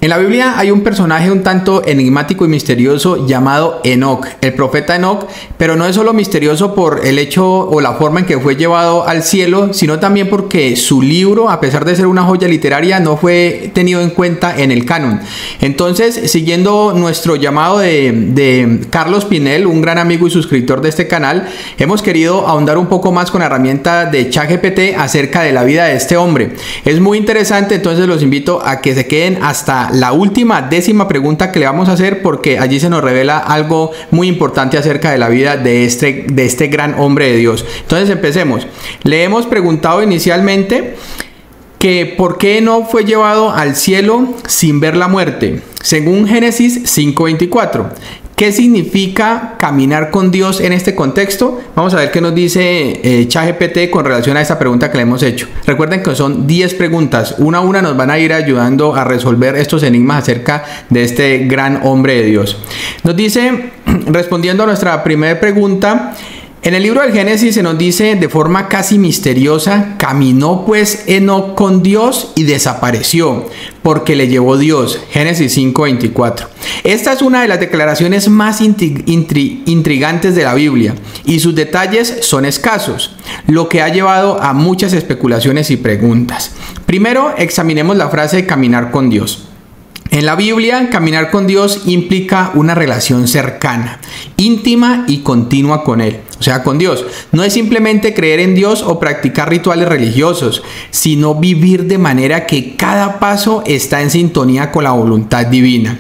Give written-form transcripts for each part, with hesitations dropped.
En la Biblia hay un personaje un tanto enigmático y misterioso llamado Enoc, el profeta Enoc, pero no es solo misterioso por el hecho o la forma en que fue llevado al cielo, sino también porque su libro, a pesar de ser una joya literaria, no fue tenido en cuenta en el canon. Entonces, siguiendo nuestro llamado de Carlos Pinel, un gran amigo y suscriptor de este canal, hemos querido ahondar un poco más con la herramienta de ChatGPT acerca de la vida de este hombre. Es muy interesante, entonces los invito a que se queden hasta la última, 10ª pregunta que le vamos a hacer, porque allí se nos revela algo muy importante acerca de la vida de este gran hombre de Dios. Entonces empecemos. Le hemos preguntado inicialmente que por qué no fue llevado al cielo sin ver la muerte, según Génesis 5:24. ¿Qué significa caminar con Dios en este contexto? Vamos a ver qué nos dice ChatGPT con relación a esta pregunta que le hemos hecho. Recuerden que son 10 preguntas. Una a una nos van a ir ayudando a resolver estos enigmas acerca de este gran hombre de Dios. Nos dice, respondiendo a nuestra primera pregunta, en el libro del Génesis se nos dice de forma casi misteriosa: caminó pues Enoc con Dios y desapareció, porque le llevó Dios. Génesis 5:24. Esta es una de las declaraciones más intrigantes de la Biblia, y sus detalles son escasos, lo que ha llevado a muchas especulaciones y preguntas. Primero, examinemos la frase caminar con Dios. En la Biblia, caminar con Dios implica una relación cercana, íntima y continua con Él, o sea, con Dios. No es simplemente creer en Dios o practicar rituales religiosos, sino vivir de manera que cada paso está en sintonía con la voluntad divina.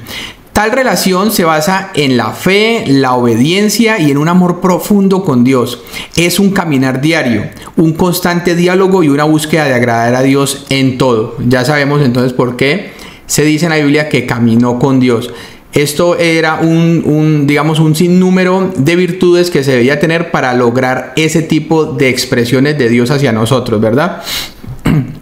Tal relación se basa en la fe, la obediencia y en un amor profundo con Dios. Es un caminar diario, un constante diálogo y una búsqueda de agradar a Dios en todo. Ya sabemos entonces por qué se dice en la Biblia que caminó con Dios. Esto era digamos, un sinnúmero de virtudes que se debía tener para lograr ese tipo de expresiones de Dios hacia nosotros, ¿verdad?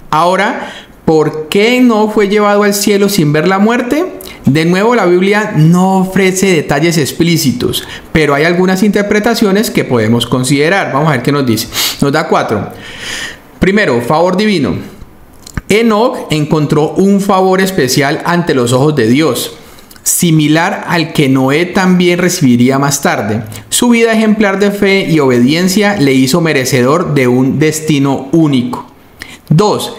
Ahora, ¿por qué no fue llevado al cielo sin ver la muerte? De nuevo, la Biblia no ofrece detalles explícitos, pero hay algunas interpretaciones que podemos considerar. Vamos a ver qué nos dice. Nos da 4. Primero, favor divino. Enoc encontró un favor especial ante los ojos de Dios, similar al que Noé también recibiría más tarde. Su vida ejemplar de fe y obediencia le hizo merecedor de un destino único. 2.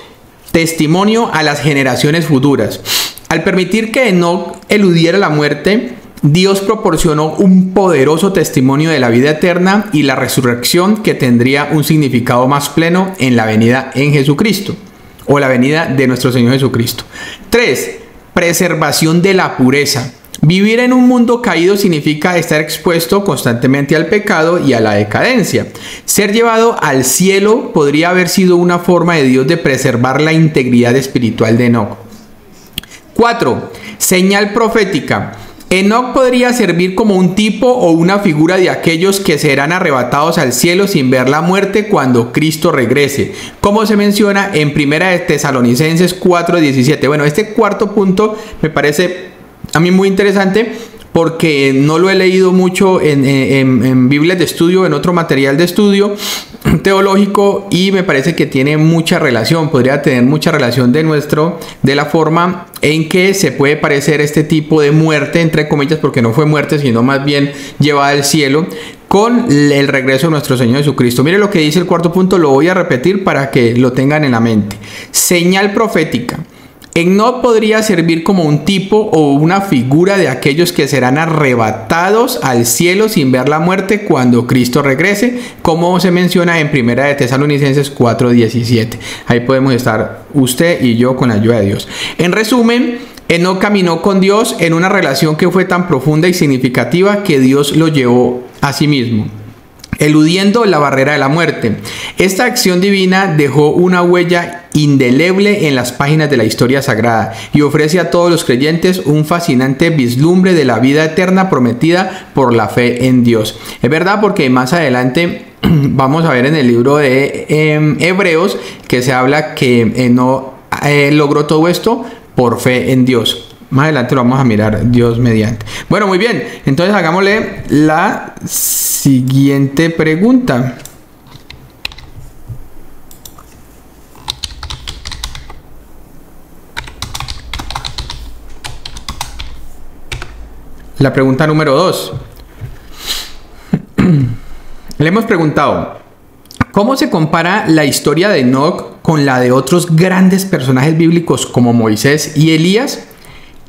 Testimonio a las generaciones futuras. Al permitir que Enoc eludiera la muerte, Dios proporcionó un poderoso testimonio de la vida eterna y la resurrección, que tendría un significado más pleno en la venida en Jesucristo, o la venida de nuestro Señor Jesucristo. 3. Preservación de la pureza. Vivir en un mundo caído significa estar expuesto constantemente al pecado y a la decadencia. Ser llevado al cielo podría haber sido una forma de Dios de preservar la integridad espiritual de Enoc. 4. Señal profética. Enoc podría servir como un tipo o una figura de aquellos que serán arrebatados al cielo sin ver la muerte cuando Cristo regrese, como se menciona en 1 de Tesalonicenses 4:17. Bueno, este cuarto punto me parece a mí muy interesante, porque no lo he leído mucho en Biblias de estudio, en otro material de estudio teológico, y me parece que tiene mucha relación, podría tener mucha relación de la forma en que se puede parecer este tipo de muerte, entre comillas, porque no fue muerte, sino más bien llevada al cielo, con el regreso de nuestro Señor Jesucristo. Mire lo que dice el cuarto punto, lo voy a repetir para que lo tengan en la mente. Señal profética. Enoc podría servir como un tipo o una figura de aquellos que serán arrebatados al cielo sin ver la muerte cuando Cristo regrese, como se menciona en 1 de Tesalonicenses 4:17. Ahí podemos estar usted y yo con la ayuda de Dios. En resumen, Enoc caminó con Dios en una relación que fue tan profunda y significativa que Dios lo llevó a sí mismo, eludiendo la barrera de la muerte. Esta acción divina dejó una huella indeleble en las páginas de la historia sagrada y ofrece a todos los creyentes un fascinante vislumbre de la vida eterna prometida por la fe en Dios. Es verdad, porque más adelante vamos a ver en el libro de Hebreos que se habla que no logró todo esto por fe en Dios. Más adelante lo vamos a mirar, Dios mediante. Bueno, muy bien. Entonces hagámosle la siguiente pregunta. La pregunta número 2. Le hemos preguntado, ¿cómo se compara la historia de Enoc con la de otros grandes personajes bíblicos como Moisés y Elías,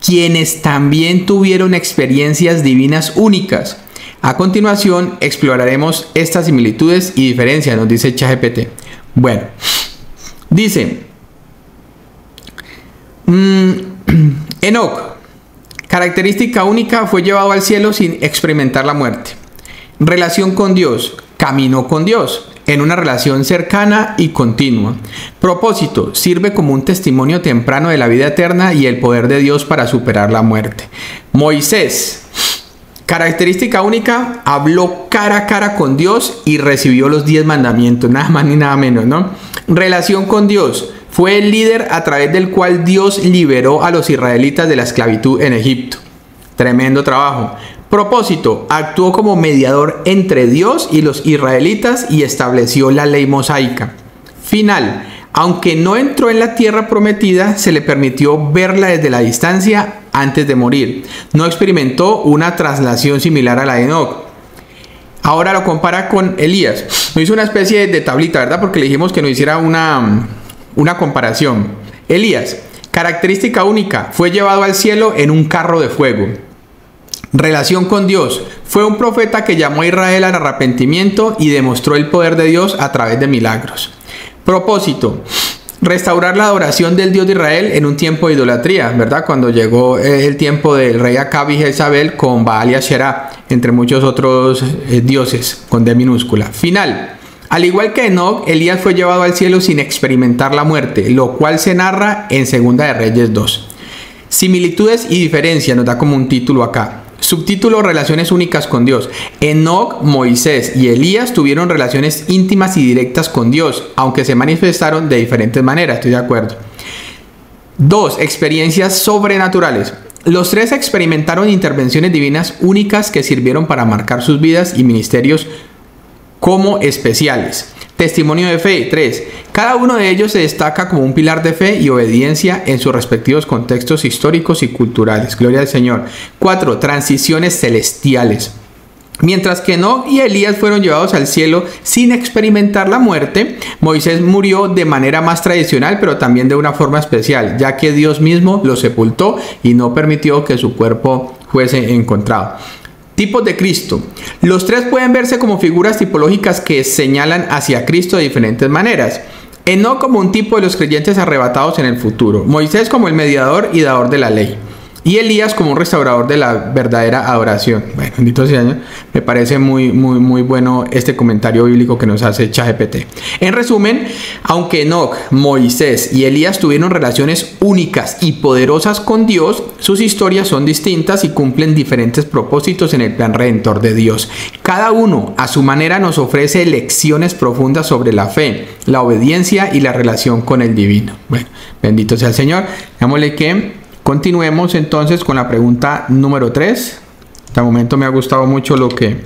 quienes también tuvieron experiencias divinas únicas? A continuación exploraremos estas similitudes y diferencias, nos dice ChatGPT. Bueno, dice Enoc, característica única, fue llevado al cielo sin experimentar la muerte. Relación con Dios, caminó con Dios en una relación cercana y continua. Propósito, sirve como un testimonio temprano de la vida eterna y el poder de Dios para superar la muerte. Moisés, característica única, habló cara a cara con Dios y recibió los 10 mandamientos, nada más ni nada menos, ¿no? Relación con Dios, fue el líder a través del cual Dios liberó a los israelitas de la esclavitud en Egipto. Tremendo trabajo. Propósito, actuó como mediador entre Dios y los israelitas y estableció la ley mosaica. Final, aunque no entró en la tierra prometida, se le permitió verla desde la distancia antes de morir. No experimentó una traslación similar a la de Enoc. Ahora lo compara con Elías. Nos hizo una especie de tablita, ¿verdad? Porque le dijimos que nos hiciera una comparación. Elías, característica única, fue llevado al cielo en un carro de fuego. Relación con Dios, fue un profeta que llamó a Israel al arrepentimiento y demostró el poder de Dios a través de milagros. Propósito, restaurar la adoración del Dios de Israel en un tiempo de idolatría, ¿verdad? Cuando llegó el tiempo del rey Acab y Jezabel con Baal y Asherá, entre muchos otros dioses, con D minúscula. Final, al igual que Enoc, Elías fue llevado al cielo sin experimentar la muerte, lo cual se narra en Segunda de Reyes 2. Similitudes y diferencias, nos da como un título acá. Subtítulo, relaciones únicas con Dios. Enoc, Moisés y Elías tuvieron relaciones íntimas y directas con Dios, aunque se manifestaron de diferentes maneras, estoy de acuerdo. 2. Experiencias sobrenaturales. Los tres experimentaron intervenciones divinas únicas que sirvieron para marcar sus vidas y ministerios como especiales. Testimonio de fe. 3. Cada uno de ellos se destaca como un pilar de fe y obediencia en sus respectivos contextos históricos y culturales. Gloria al Señor. 4. Transiciones celestiales. Mientras que Enoc y Elías fueron llevados al cielo sin experimentar la muerte, Moisés murió de manera más tradicional, pero también de una forma especial, ya que Dios mismo lo sepultó y no permitió que su cuerpo fuese encontrado. Tipos de Cristo. Los tres pueden verse como figuras tipológicas que señalan hacia Cristo de diferentes maneras. Enoc como un tipo de los creyentes arrebatados en el futuro. Moisés como el mediador y dador de la ley. Y Elías como un restaurador de la verdadera adoración. Bueno, bendito sea Dios. Me parece muy bueno este comentario bíblico que nos hace ChatGPT. En resumen, aunque Enoc, Moisés y Elías tuvieron relaciones únicas y poderosas con Dios, sus historias son distintas y cumplen diferentes propósitos en el plan redentor de Dios. Cada uno, a su manera, nos ofrece lecciones profundas sobre la fe, la obediencia y la relación con el divino. Bueno, bendito sea el Señor. Digámosle que continuemos entonces con la pregunta número 3. Hasta el momento me ha gustado mucho lo que...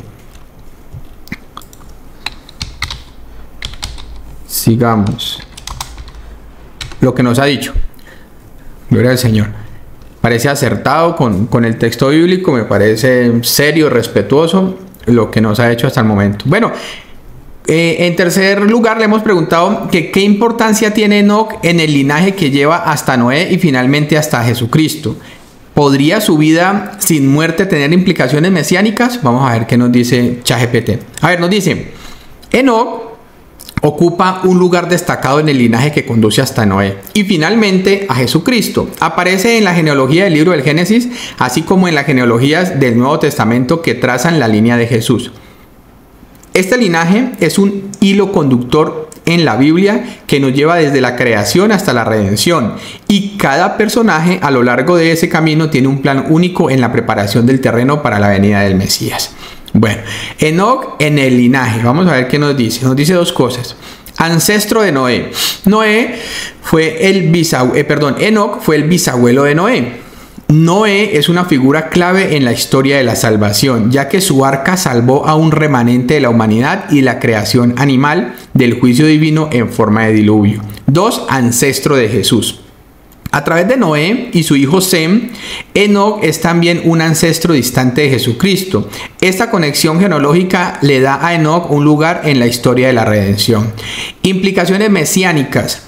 Sigamos. Lo que nos ha dicho. Gloria al Señor. Parece acertado con el texto bíblico, me parece serio, respetuoso lo que nos ha hecho hasta el momento. Bueno, en tercer lugar le hemos preguntado que qué importancia tiene Enoc en el linaje que lleva hasta Noé y finalmente hasta Jesucristo. ¿Podría su vida sin muerte tener implicaciones mesiánicas? Vamos a ver qué nos dice ChatGPT. A ver, nos dice, Enoc ocupa un lugar destacado en el linaje que conduce hasta Noé y finalmente a Jesucristo. Aparece en la genealogía del libro del Génesis, así como en las genealogías del Nuevo Testamento que trazan la línea de Jesús. Este linaje es un hilo conductor en la Biblia que nos lleva desde la creación hasta la redención, y cada personaje a lo largo de ese camino tiene un plan único en la preparación del terreno para la venida del Mesías. Bueno, Enoc en el linaje, vamos a ver qué nos dice. Nos dice dos cosas. Ancestro de Noé. Enoc fue el bisabuelo de Noé. Noé es una figura clave en la historia de la salvación, ya que su arca salvó a un remanente de la humanidad y la creación animal del juicio divino en forma de diluvio. 2. Ancestro de Jesús. A través de Noé y su hijo Sem, Enoc es también un ancestro distante de Jesucristo. Esta conexión genealógica le da a Enoc un lugar en la historia de la redención. Implicaciones mesiánicas.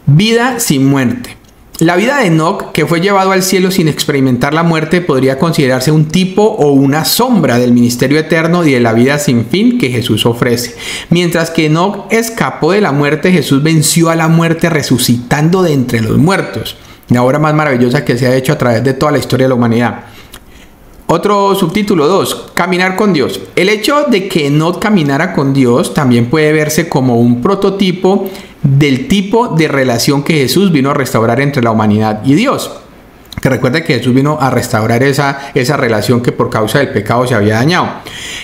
Vida sin muerte. La vida de Enoc, que fue llevado al cielo sin experimentar la muerte, podría considerarse un tipo o una sombra del ministerio eterno y de la vida sin fin que Jesús ofrece. Mientras que Enoc escapó de la muerte, Jesús venció a la muerte resucitando de entre los muertos. La obra más maravillosa que se ha hecho a través de toda la historia de la humanidad. Otro subtítulo 2, caminar con Dios. El hecho de que Enoc caminara con Dios también puede verse como un prototipo del tipo de relación que Jesús vino a restaurar entre la humanidad y Dios. Que recuerde que Jesús vino a restaurar esa relación que por causa del pecado se había dañado.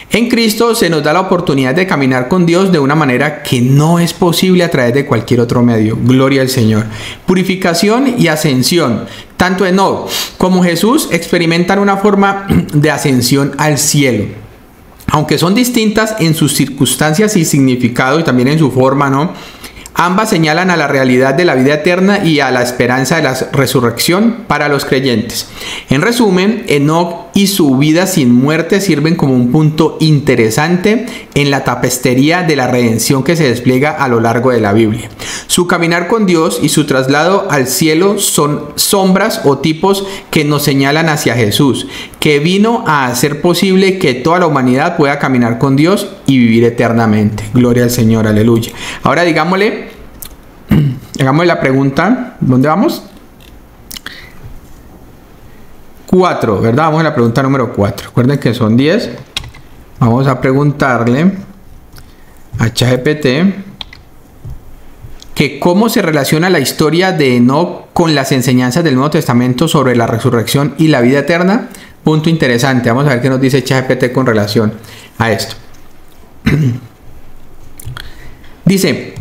En Cristo se nos da la oportunidad de caminar con Dios de una manera que no es posible a través de cualquier otro medio. Gloria al Señor. Purificación y ascensión. Tanto Enoc como Jesús experimentan una forma de ascensión al cielo. Aunque son distintas en sus circunstancias y significado y también en su forma, ¿no? Ambas señalan a la realidad de la vida eterna y a la esperanza de la resurrección para los creyentes. En resumen, Enoc y su vida sin muerte sirven como un punto interesante en la tapicería de la redención que se despliega a lo largo de la Biblia. Su caminar con Dios y su traslado al cielo son sombras o tipos que nos señalan hacia Jesús, que vino a hacer posible que toda la humanidad pueda caminar con Dios y vivir eternamente. Gloria al Señor, aleluya. Ahora hagámosle la pregunta, ¿dónde vamos? 4, ¿verdad? Vamos a la pregunta número 4. Recuerden que son 10. Vamos a preguntarle a ChatGPT que cómo se relaciona la historia de Enoc con las enseñanzas del Nuevo Testamento sobre la resurrección y la vida eterna. Punto interesante. Vamos a ver qué nos dice ChatGPT con relación a esto. Dice,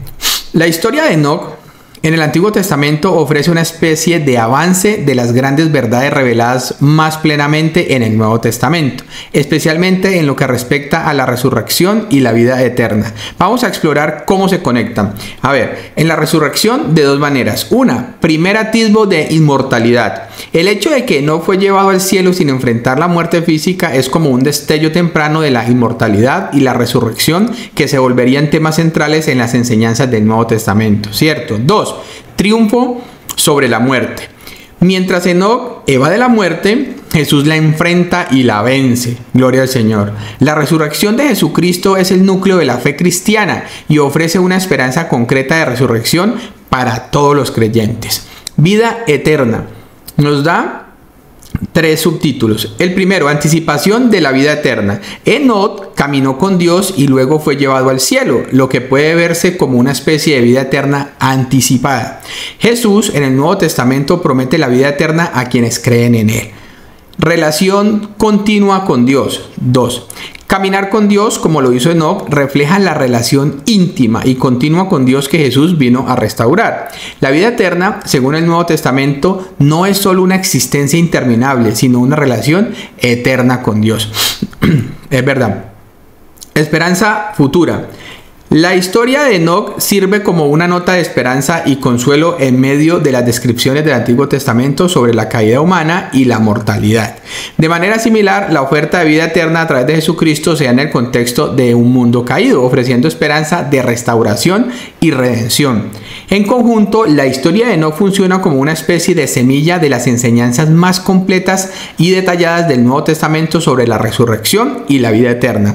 la historia de Enoc en el Antiguo Testamento ofrece una especie de avance de las grandes verdades reveladas más plenamente en el Nuevo Testamento, especialmente en lo que respecta a la resurrección y la vida eterna. Vamos a explorar cómo se conectan. A ver, en la resurrección de dos maneras. Una, primer atisbo de inmortalidad. El hecho de que Enoc fue llevado al cielo sin enfrentar la muerte física es como un destello temprano de la inmortalidad y la resurrección que se volverían temas centrales en las enseñanzas del Nuevo Testamento, ¿cierto? 2. Triunfo sobre la muerte. Mientras Enoc evade la muerte, Jesús la enfrenta y la vence. Gloria al Señor. La resurrección de Jesucristo es el núcleo de la fe cristiana y ofrece una esperanza concreta de resurrección para todos los creyentes. Vida eterna. Nos da 3 subtítulos. El primero, anticipación de la vida eterna. Enoc caminó con Dios y luego fue llevado al cielo, lo que puede verse como una especie de vida eterna anticipada. Jesús en el Nuevo Testamento promete la vida eterna a quienes creen en él. Relación continua con Dios. 2. Caminar con Dios, como lo hizo Enoc, refleja la relación íntima y continua con Dios que Jesús vino a restaurar. La vida eterna, según el Nuevo Testamento, no es solo una existencia interminable, sino una relación eterna con Dios. Es verdad. Esperanza futura. La historia de Enoc sirve como una nota de esperanza y consuelo en medio de las descripciones del Antiguo Testamento sobre la caída humana y la mortalidad. De manera similar, la oferta de vida eterna a través de Jesucristo se da en el contexto de un mundo caído, ofreciendo esperanza de restauración y redención. En conjunto, la historia de Enoc funciona como una especie de semilla de las enseñanzas más completas y detalladas del Nuevo Testamento sobre la resurrección y la vida eterna.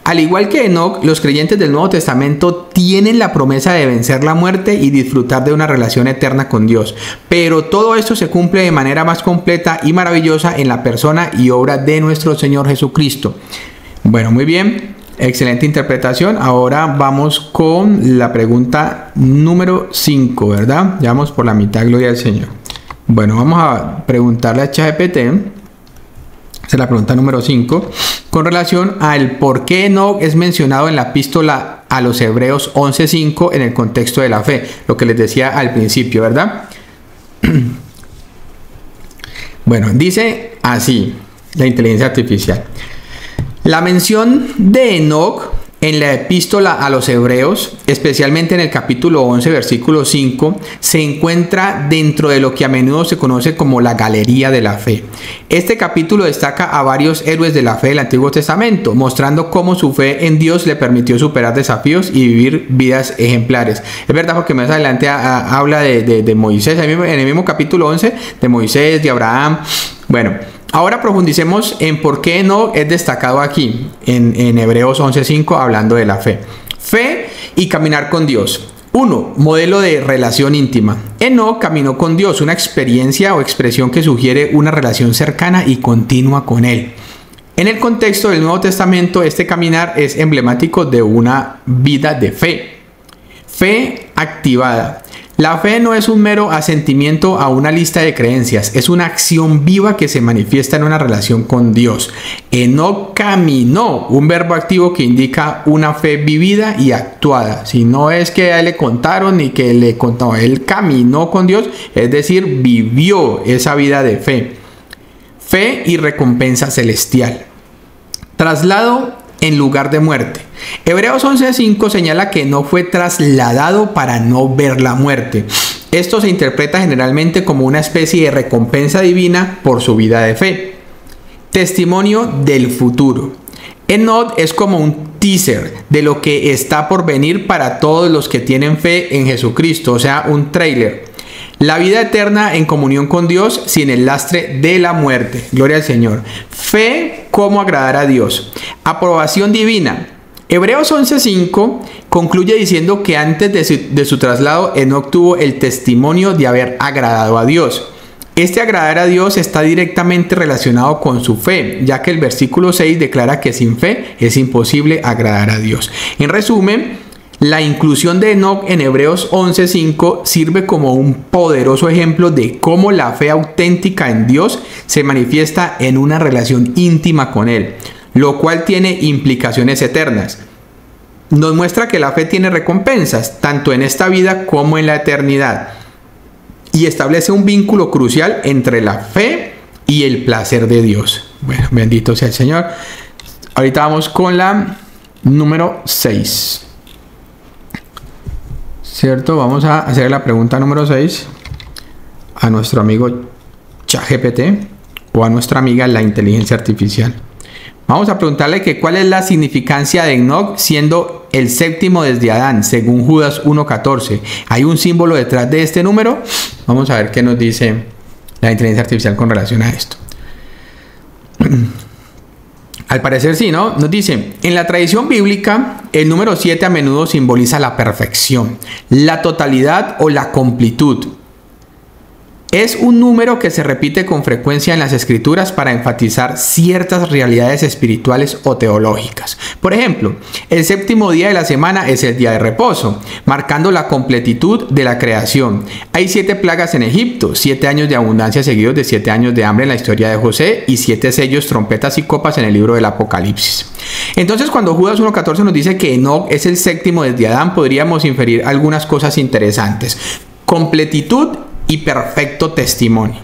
Al igual que Enoc, los creyentes del Nuevo Testamento tienen la promesa de vencer la muerte y disfrutar de una relación eterna con Dios. Pero todo esto se cumple de manera más completa y maravillosa en la persona y obra de nuestro Señor Jesucristo. Bueno, muy bien. Excelente interpretación. Ahora vamos con la pregunta número 5, ¿verdad? Ya vamos por la mitad, gloria al Señor. Bueno, vamos a preguntarle a ChatGPT. Esa es la pregunta número 5. Con relación al por qué Enoc es mencionado en la epístola a los Hebreos 11:5 en el contexto de la fe. Lo que les decía al principio, ¿verdad? Bueno, dice así la inteligencia artificial. La mención de Enoc En la epístola a los Hebreos, especialmente en el capítulo 11, versículo 5, se encuentra dentro de lo que a menudo se conoce como la galería de la fe. Este capítulo destaca a varios héroes de la fe del Antiguo Testamento, mostrando cómo su fe en Dios le permitió superar desafíos y vivir vidas ejemplares. Es verdad, porque más adelante habla de Moisés, en el mismo capítulo 11, de Moisés, de Abraham. Bueno, ahora profundicemos en por qué Enoc es destacado aquí, en Hebreos 11:5, hablando de la fe. Fe y caminar con Dios. 1. Modelo de relación íntima. Enoc caminó con Dios, una experiencia o expresión que sugiere una relación cercana y continua con Él. En el contexto del Nuevo Testamento, este caminar es emblemático de una vida de fe. Fe activada. La fe no es un mero asentimiento a una lista de creencias, es una acción viva que se manifiesta en una relación con Dios. Enoc caminó, un verbo activo que indica una fe vivida y actuada. Si no es que a él le contaron ni que le contó, él caminó con Dios, es decir, vivió esa vida de fe. Fe y recompensa celestial. Traslado en lugar de muerte. Hebreos 11:5 señala que no fue trasladado para no ver la muerte. Esto se interpreta generalmente como una especie de recompensa divina por su vida de fe. Testimonio del futuro. Enoc es como un teaser de lo que está por venir para todos los que tienen fe en Jesucristo, o sea, un tráiler. La vida eterna en comunión con Dios sin el lastre de la muerte. Gloria al Señor. Fe, cómo agradar a Dios. Aprobación divina. Hebreos 11:5 concluye diciendo que antes de su traslado, Enoc tuvo el testimonio de haber agradado a Dios. Este agradar a Dios está directamente relacionado con su fe, ya que el versículo 6 declara que sin fe es imposible agradar a Dios. En resumen, la inclusión de Enoc en Hebreos 11:5 sirve como un poderoso ejemplo de cómo la fe auténtica en Dios se manifiesta en una relación íntima con Él, lo cual tiene implicaciones eternas. Nos muestra que la fe tiene recompensas, tanto en esta vida como en la eternidad, y establece un vínculo crucial entre la fe y el placer de Dios. Bueno, bendito sea el Señor. Ahorita vamos con la número 6. ¿Cierto? Vamos a hacer la pregunta número 6 a nuestro amigo ChatGPT o a nuestra amiga la inteligencia artificial. Vamos a preguntarle que cuál es la significancia de Enoc siendo el séptimo desde Adán, según Judas 1:14. ¿Hay un símbolo detrás de este número? Vamos a ver qué nos dice la inteligencia artificial con relación a esto. Al parecer sí, ¿no? Nos dice, en la tradición bíblica, el número 7 a menudo simboliza la perfección, la totalidad o la completud. Es un número que se repite con frecuencia en las escrituras para enfatizar ciertas realidades espirituales o teológicas. Por ejemplo, el séptimo día de la semana es el día de reposo, marcando la completitud de la creación. Hay 7 plagas en Egipto, 7 años de abundancia seguidos de 7 años de hambre en la historia de José y 7 sellos, trompetas y copas en el libro del Apocalipsis. Entonces, cuando Judas 1:14 nos dice que Enoc es el séptimo desde Adán, podríamos inferir algunas cosas interesantes. Completitud y perfecto testimonio.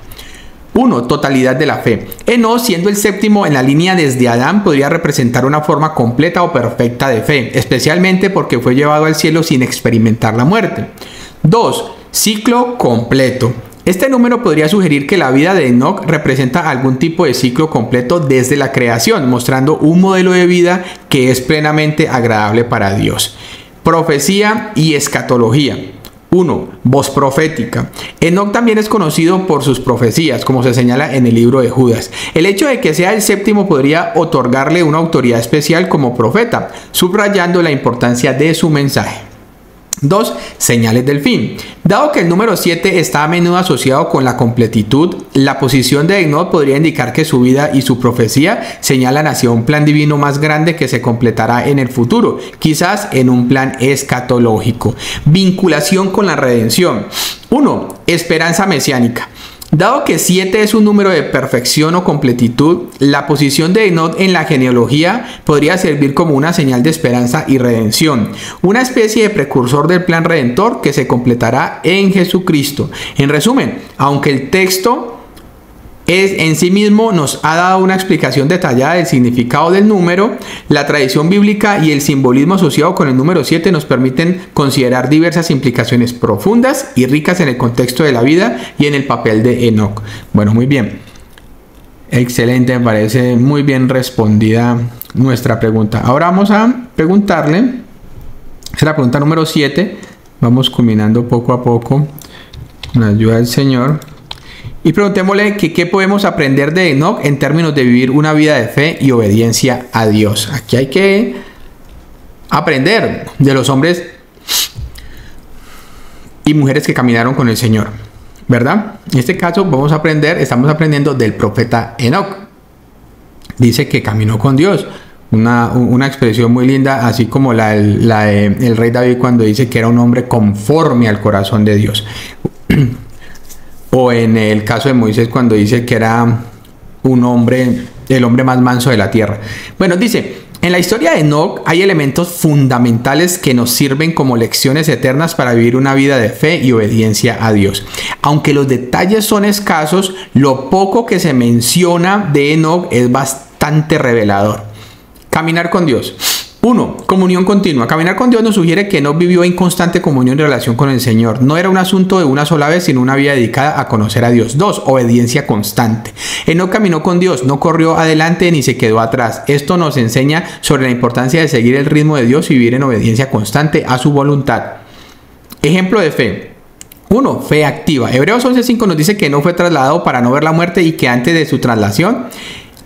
1. Totalidad de la fe. Enoc, siendo el séptimo en la línea desde Adán, podría representar una forma completa o perfecta de fe, especialmente porque fue llevado al cielo sin experimentar la muerte. 2. Ciclo completo. Este número podría sugerir que la vida de Enoc representa algún tipo de ciclo completo desde la creación, mostrando un modelo de vida que es plenamente agradable para Dios. Profecía y escatología. 1. Voz profética. Enoc también es conocido por sus profecías, como se señala en el libro de Judas. El hecho de que sea el séptimo podría otorgarle una autoridad especial como profeta, subrayando la importancia de su mensaje. 2. Señales del fin. Dado que el número 7 está a menudo asociado con la completitud, la posición de Enoc podría indicar que su vida y su profecía señalan hacia un plan divino más grande que se completará en el futuro, quizás en un plan escatológico. Vinculación con la redención. 1. Esperanza mesiánica. Dado que 7 es un número de perfección o completitud, la posición de Enoc en la genealogía podría servir como una señal de esperanza y redención, una especie de precursor del plan redentor que se completará en Jesucristo. En resumen, aunque el texto en sí mismo nos ha dado una explicación detallada del significado del número. La tradición bíblica y el simbolismo asociado con el número 7 nos permiten considerar diversas implicaciones profundas y ricas en el contexto de la vida y en el papel de Enoc. Bueno, muy bien. Excelente, me parece muy bien respondida nuestra pregunta. Ahora vamos a preguntarle, es la pregunta número 7. Vamos culminando poco a poco con la ayuda del Señor. Y preguntémosle que qué podemos aprender de Enoc en términos de vivir una vida de fe y obediencia a Dios. Aquí hay que aprender de los hombres y mujeres que caminaron con el Señor, ¿verdad? En este caso estamos aprendiendo del profeta Enoc. Dice que caminó con Dios. Una expresión muy linda, así como el rey David cuando dice que era un hombre conforme al corazón de Dios. O en el caso de Moisés cuando dice que era el hombre más manso de la tierra. Bueno, dice, en la historia de Enoc hay elementos fundamentales que nos sirven como lecciones eternas para vivir una vida de fe y obediencia a Dios. Aunque los detalles son escasos, lo poco que se menciona de Enoc es bastante revelador. Caminar con Dios. 1. Comunión continua. Caminar con Dios nos sugiere que Enoc vivió en constante comunión y relación con el Señor. No era un asunto de una sola vez, sino una vida dedicada a conocer a Dios. 2. Obediencia constante. Enoc caminó con Dios, no corrió adelante ni se quedó atrás. Esto nos enseña sobre la importancia de seguir el ritmo de Dios y vivir en obediencia constante a su voluntad. Ejemplo de fe. 1. Fe activa. Hebreos 11:5 nos dice que no fue trasladado para no ver la muerte y que antes de su traslación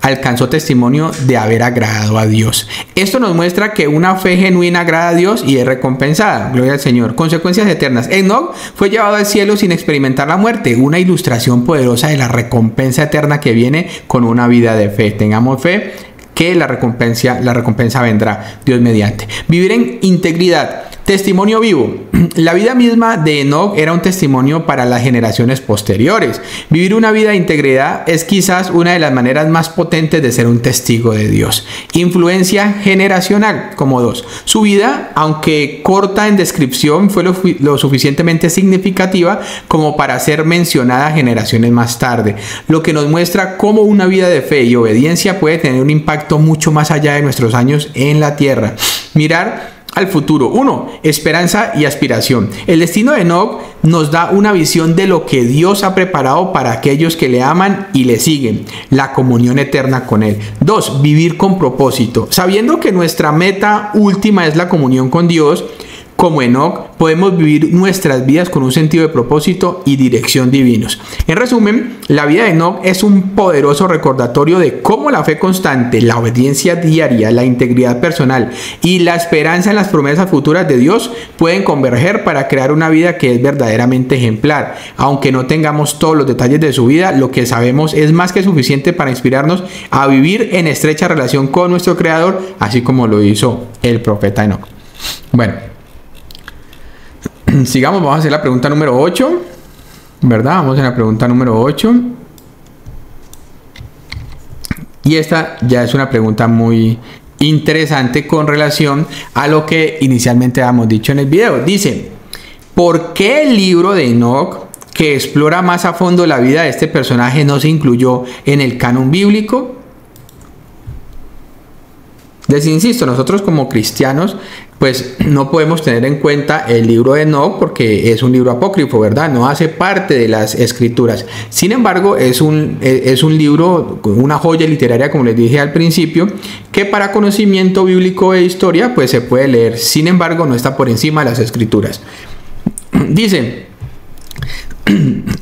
alcanzó testimonio de haber agradado a Dios. Esto nos muestra que una fe genuina agrada a Dios y es recompensada. Gloria al Señor. Consecuencias eternas. Enoc fue llevado al cielo sin experimentar la muerte, una ilustración poderosa de la recompensa eterna que viene con una vida de fe. Tengamos fe que la recompensa vendrá, Dios mediante. Vivir en integridad. Testimonio vivo. La vida misma de Enoc era un testimonio para las generaciones posteriores. Vivir una vida de integridad es quizás una de las maneras más potentes de ser un testigo de Dios. Influencia generacional, como 2. Su vida, aunque corta en descripción, fue lo suficientemente significativa como para ser mencionada generaciones más tarde, lo que nos muestra cómo una vida de fe y obediencia puede tener un impacto mucho más allá de nuestros años en la tierra. Mirar al futuro. 1. Esperanza y aspiración. El destino de Enoc nos da una visión de lo que Dios ha preparado para aquellos que le aman y le siguen. La comunión eterna con Él. 2. Vivir con propósito. Sabiendo que nuestra meta última es la comunión con Dios, como Enoc, podemos vivir nuestras vidas con un sentido de propósito y dirección divinos. En resumen, la vida de Enoc es un poderoso recordatorio de cómo la fe constante, la obediencia diaria, la integridad personal y la esperanza en las promesas futuras de Dios pueden converger para crear una vida que es verdaderamente ejemplar. Aunque no tengamos todos los detalles de su vida, lo que sabemos es más que suficiente para inspirarnos a vivir en estrecha relación con nuestro Creador, así como lo hizo el profeta Enoc. Bueno, sigamos, vamos a hacer la pregunta número 8, ¿verdad? Vamos a la pregunta número 8. Y esta ya es una pregunta muy interesante con relación a lo que inicialmente habíamos dicho en el video. Dice, ¿por qué el libro de Enoc, que explora más a fondo la vida de este personaje, no se incluyó en el canon bíblico? Les insisto, nosotros como cristianos pues no podemos tener en cuenta el libro de Enoc porque es un libro apócrifo, ¿verdad? No hace parte de las escrituras. Sin embargo, es un libro, una joya literaria, como les dije al principio, que para conocimiento bíblico e historia pues se puede leer. Sin embargo, no está por encima de las escrituras. Dice,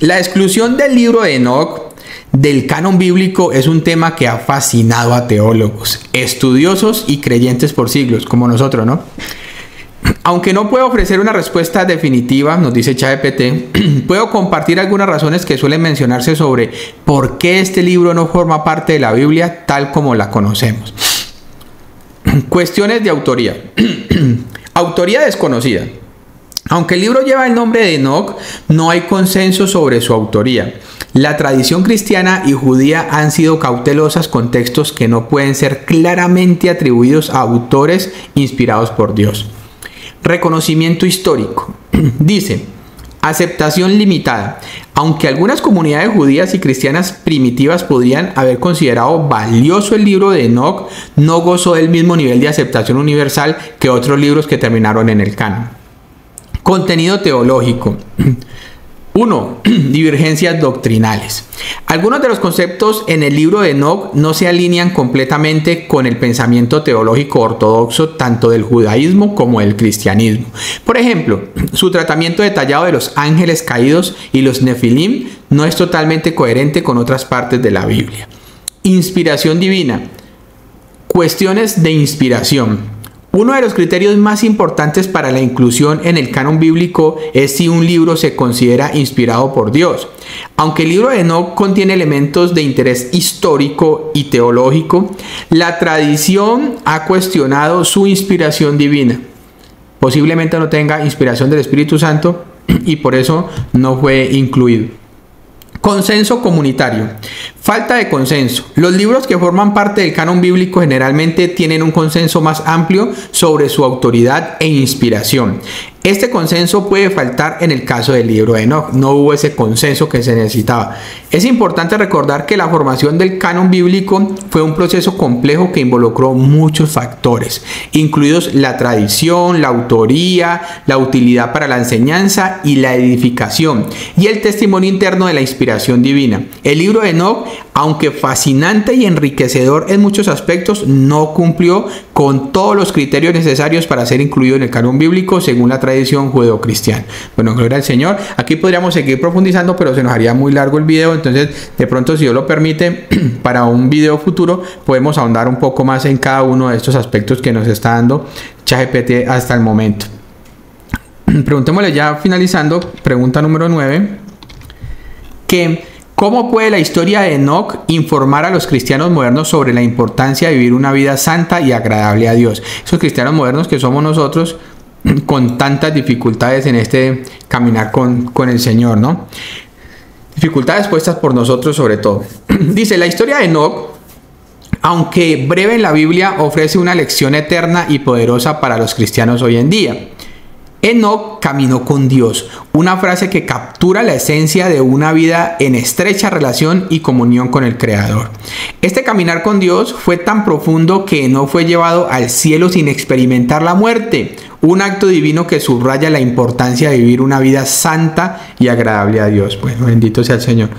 la exclusión del libro de Enoc del canon bíblico es un tema que ha fascinado a teólogos, estudiosos y creyentes por siglos, como nosotros, ¿no? Aunque no puedo ofrecer una respuesta definitiva, nos dice ChatGPT, puedo compartir algunas razones que suelen mencionarse sobre por qué este libro no forma parte de la Biblia tal como la conocemos. Cuestiones de autoría. Autoría desconocida. Aunque el libro lleva el nombre de Enoc, no hay consenso sobre su autoría. La tradición cristiana y judía han sido cautelosas con textos que no pueden ser claramente atribuidos a autores inspirados por Dios. Reconocimiento histórico. Dice, Aceptación limitada. Aunque algunas comunidades judías y cristianas primitivas podrían haber considerado valioso el libro de Enoc, no gozó del mismo nivel de aceptación universal que otros libros que terminaron en el canon. Contenido teológico. 1. Divergencias doctrinales. Algunos de los conceptos en el libro de Enoc no se alinean completamente con el pensamiento teológico ortodoxo tanto del judaísmo como del cristianismo. Por ejemplo, su tratamiento detallado de los ángeles caídos y los nefilim no es totalmente coherente con otras partes de la Biblia. Inspiración divina. Cuestiones de inspiración. Uno de los criterios más importantes para la inclusión en el canon bíblico es si un libro se considera inspirado por Dios. Aunque el libro de Enoc contiene elementos de interés histórico y teológico, la tradición ha cuestionado su inspiración divina. Posiblemente no tenga inspiración del Espíritu Santo y por eso no fue incluido. Consenso comunitario. Falta de consenso. Los libros que forman parte del canon bíblico generalmente tienen un consenso más amplio sobre su autoridad e inspiración. Este consenso puede faltar en el caso del libro de Enoc. No hubo ese consenso que se necesitaba. Es importante recordar que la formación del canon bíblico fue un proceso complejo que involucró muchos factores, incluidos la tradición, la autoría, la utilidad para la enseñanza y la edificación, y el testimonio interno de la inspiración divina. El libro de Enoc, aunque fascinante y enriquecedor en muchos aspectos, no cumplió con todos los criterios necesarios para ser incluido en el canon bíblico según la tradición judeocristiana. Bueno, gloria al Señor. Aquí podríamos seguir profundizando, pero se nos haría muy largo el video, entonces de pronto, si Dios lo permite, para un video futuro podemos ahondar un poco más en cada uno de estos aspectos que nos está dando ChatGPT hasta el momento. Preguntémosle ya finalizando, pregunta número 9, ¿cómo puede la historia de Enoc informar a los cristianos modernos sobre la importancia de vivir una vida santa y agradable a Dios? Esos cristianos modernos que somos nosotros con tantas dificultades en este caminar con el Señor, ¿no? Dificultades puestas por nosotros sobre todo. Dice, la historia de Enoc, aunque breve en la Biblia, ofrece una lección eterna y poderosa para los cristianos hoy en día. Enoc caminó con Dios, una frase que captura la esencia de una vida en estrecha relación y comunión con el Creador. Este caminar con Dios fue tan profundo que Enoc fue llevado al cielo sin experimentar la muerte, un acto divino que subraya la importancia de vivir una vida santa y agradable a Dios. Bueno, bendito sea el Señor.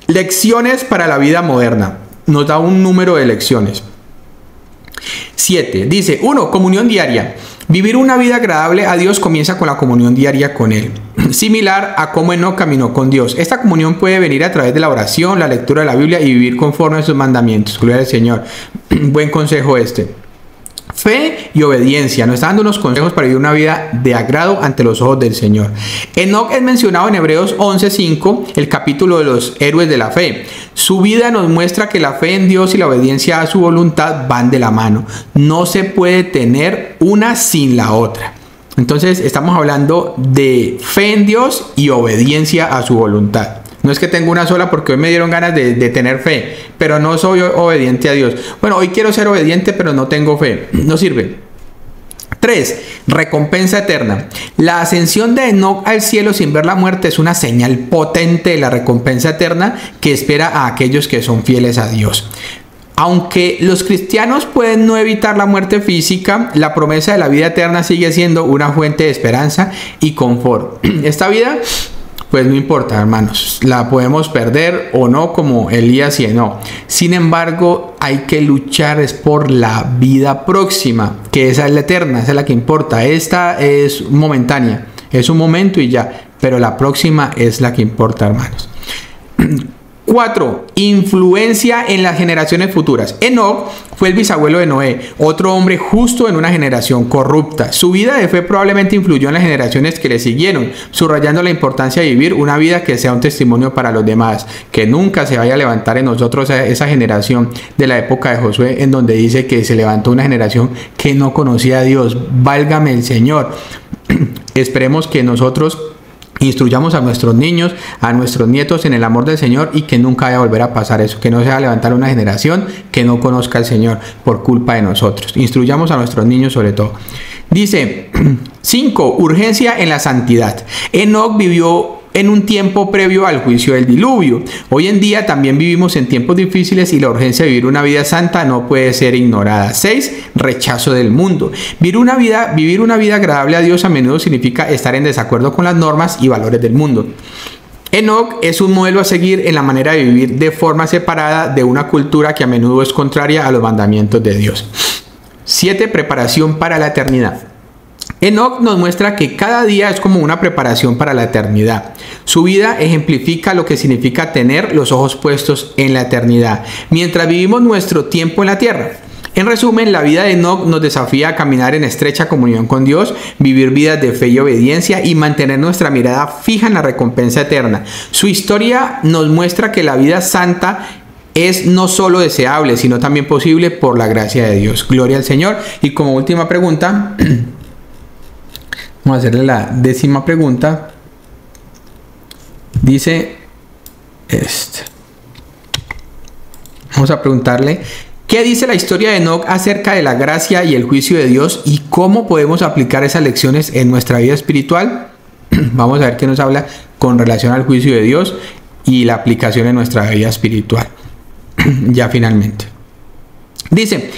Lecciones para la vida moderna. Nos da un número de lecciones. 7. Dice, 1. Comunión diaria. Vivir una vida agradable a Dios comienza con la comunión diaria con Él, similar a cómo Enoc caminó con Dios. Esta comunión puede venir a través de la oración, la lectura de la Biblia y vivir conforme a sus mandamientos. Gloria al Señor. Buen consejo este. Fe y obediencia. Nos está dando unos consejos para vivir una vida de agrado ante los ojos del Señor. Enoc es mencionado en Hebreos 11:5, el capítulo de los héroes de la fe. Su vida nos muestra que la fe en Dios y la obediencia a su voluntad van de la mano. No se puede tener una sin la otra. Entonces estamos hablando de fe en Dios y obediencia a su voluntad. No es que tengo una sola porque hoy me dieron ganas de tener fe, pero no soy obediente a Dios. Bueno, hoy quiero ser obediente, pero no tengo fe. No sirve. 3. Recompensa eterna. La ascensión de Enoc al cielo sin ver la muerte es una señal potente de la recompensa eterna que espera a aquellos que son fieles a Dios. Aunque los cristianos pueden no evitar la muerte física, la promesa de la vida eterna sigue siendo una fuente de esperanza y confort. Esta vida, pues no importa, hermanos, la podemos perder o no, como Elías y Enoc. Sin embargo, hay que luchar es por la vida próxima, que esa es la eterna, esa es la que importa. Esta es momentánea, es un momento y ya, pero la próxima es la que importa, hermanos. 4. Influencia en las generaciones futuras. Enoc fue el bisabuelo de Noé, otro hombre justo en una generación corrupta. Su vida de fe probablemente influyó en las generaciones que le siguieron, subrayando la importancia de vivir una vida que sea un testimonio para los demás, que nunca se vaya a levantar en nosotros esa generación de la época de Josué, en donde dice que se levantó una generación que no conocía a Dios. Válgame el Señor. Esperemos que nosotros Instruyamos a nuestros niños, a nuestros nietos en el amor del Señor y que nunca vaya a volver a pasar eso, que no se vaya a levantar una generación que no conozca al Señor por culpa de nosotros. Instruyamos a nuestros niños sobre todo. Dice 5. Urgencia en la santidad. Enoc vivió en un tiempo previo al juicio del diluvio. Hoy en día también vivimos en tiempos difíciles y la urgencia de vivir una vida santa no puede ser ignorada. 6. Rechazo del mundo. Vivir una vida agradable a Dios a menudo significa estar en desacuerdo con las normas y valores del mundo. Enoc es un modelo a seguir en la manera de vivir de forma separada de una cultura que a menudo es contraria a los mandamientos de Dios. 7. Preparación para la eternidad. Enoc nos muestra que cada día es como una preparación para la eternidad. Su vida ejemplifica lo que significa tener los ojos puestos en la eternidad, mientras vivimos nuestro tiempo en la tierra. En resumen, la vida de Enoc nos desafía a caminar en estrecha comunión con Dios, vivir vidas de fe y obediencia y mantener nuestra mirada fija en la recompensa eterna. Su historia nos muestra que la vida santa es no solo deseable, sino también posible por la gracia de Dios. Gloria al Señor. Y como última pregunta, vamos a hacerle la 10ª pregunta. Dice vamos a preguntarle: ¿qué dice la historia de Enoc acerca de la gracia y el juicio de Dios y cómo podemos aplicar esas lecciones en nuestra vida espiritual? Vamos a ver qué nos habla con relación al juicio de Dios y la aplicación en nuestra vida espiritual. Ya finalmente. Dice: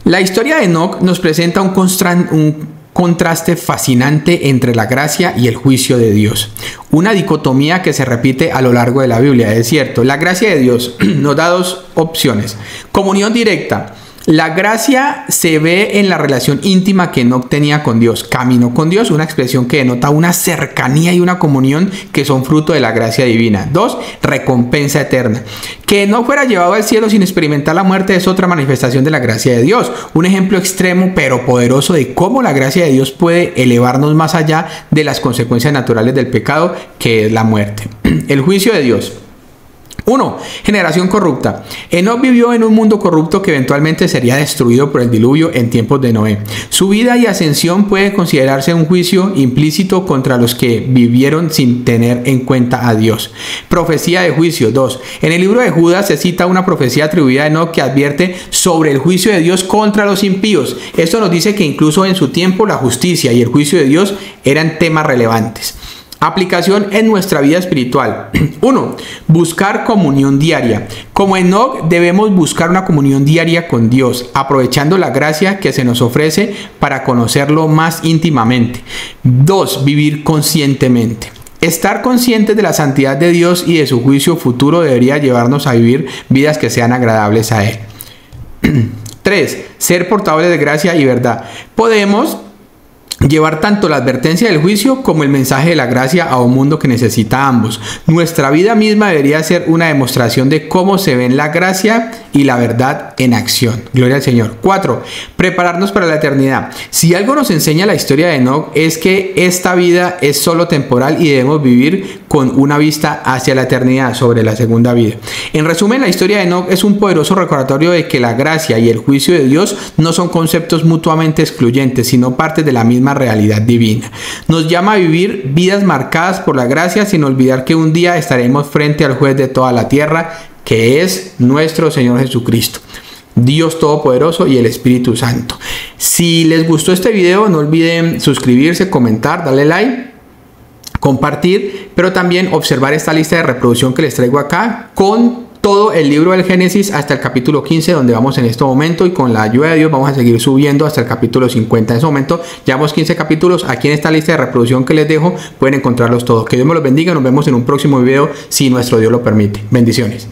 la historia de Enoc nos presenta un contraste fascinante entre la gracia y el juicio de Dios. Una dicotomía que se repite a lo largo de la Biblia. Es cierto, la gracia de Dios nos da dos opciones. Comunión directa. La gracia se ve en la relación íntima que Enoc tenía con Dios. Caminó con Dios, una expresión que denota una cercanía y una comunión que son fruto de la gracia divina. 2. Recompensa eterna. Que no fuera llevado al cielo sin experimentar la muerte es otra manifestación de la gracia de Dios. Un ejemplo extremo pero poderoso de cómo la gracia de Dios puede elevarnos más allá de las consecuencias naturales del pecado, que es la muerte. El juicio de Dios. 1. Generación corrupta. Enoc vivió en un mundo corrupto que eventualmente sería destruido por el diluvio en tiempos de Noé. Su vida y ascensión puede considerarse un juicio implícito contra los que vivieron sin tener en cuenta a Dios. Profecía de juicio. 2. En el libro de Judas se cita una profecía atribuida a Enoc que advierte sobre el juicio de Dios contra los impíos. Esto nos dice que incluso en su tiempo la justicia y el juicio de Dios eran temas relevantes. Aplicación en nuestra vida espiritual. 1. Buscar comunión diaria. Como Enoc debemos buscar una comunión diaria con Dios, aprovechando la gracia que se nos ofrece para conocerlo más íntimamente. 2. Vivir conscientemente. Estar conscientes de la santidad de Dios y de su juicio futuro debería llevarnos a vivir vidas que sean agradables a Él. 3. Ser portadores de gracia y verdad. Podemos llevar tanto la advertencia del juicio como el mensaje de la gracia a un mundo que necesita ambos. Nuestra vida misma debería ser una demostración de cómo se ven la gracia y la verdad en acción. Gloria al Señor. 4. Prepararnos para la eternidad. Si algo nos enseña la historia de Enoc es que esta vida es solo temporal y debemos vivir con una vista hacia la eternidad, sobre la segunda vida. En resumen, la historia de Enoc es un poderoso recordatorio de que la gracia y el juicio de Dios no son conceptos mutuamente excluyentes, sino partes de la misma realidad divina. Nos llama a vivir vidas marcadas por la gracia sin olvidar que un día estaremos frente al juez de toda la tierra, que es nuestro Señor Jesucristo, Dios Todopoderoso y el Espíritu Santo. Si les gustó este video, no olviden suscribirse, comentar, darle like, compartir, pero también observar esta lista de reproducción que les traigo acá con todo el libro del Génesis hasta el capítulo 15, donde vamos en este momento, y con la ayuda de Dios vamos a seguir subiendo hasta el capítulo 50. En ese momento llevamos 15 capítulos. Aquí en esta lista de reproducción que les dejo pueden encontrarlos todos. Que Dios me los bendiga. Nos vemos en un próximo video si nuestro Dios lo permite. Bendiciones.